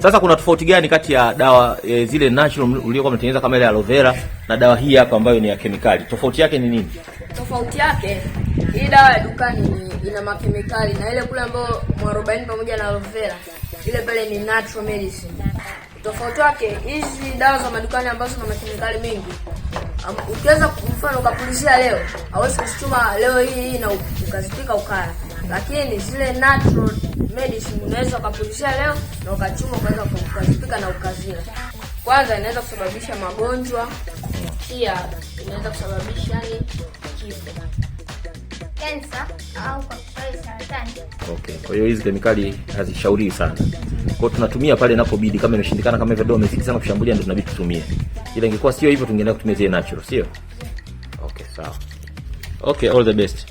Sasa kuna tofauti gani kati ya dawa zile natural uliokuwa umetengeneza kama ile aloe vera na dawa hii hapa ambayo ni ya kemikali? Tofauti yake ni nini? Tofauti yake, hii dawa ya dukani ina makemikali na ile kule ambayo mwarobaini pamoja na aloe vera ile pale ni natural medicine. Tofauti wake, hizi dawa za madukani ambazo zina makemikali mingi, ukiweza mfano ukapulizia leo, hauwezi kuchuma leo hii na ukazipika ukala. Lakini zile natural medicine unaweza ukapulizia leo na ukachuma ukazipika na ukazila. Kwanza inaweza kusababisha magonjwa, pia inaweza kusababisha kifo. Cancer au kwa saratani. Okay. Kwa hiyo hizi kemikali hazishauriwi sana. Kwa hiyo tunatumia pale inapobidi, kama imeshindikana, kama hivyo dawa imefika sana kushambulia, ndio tunabidi tutumie. Ila ingekuwa sio hivyo tungeenda kutumia zile natural, sio? Okay, sawa. Okay, all the best.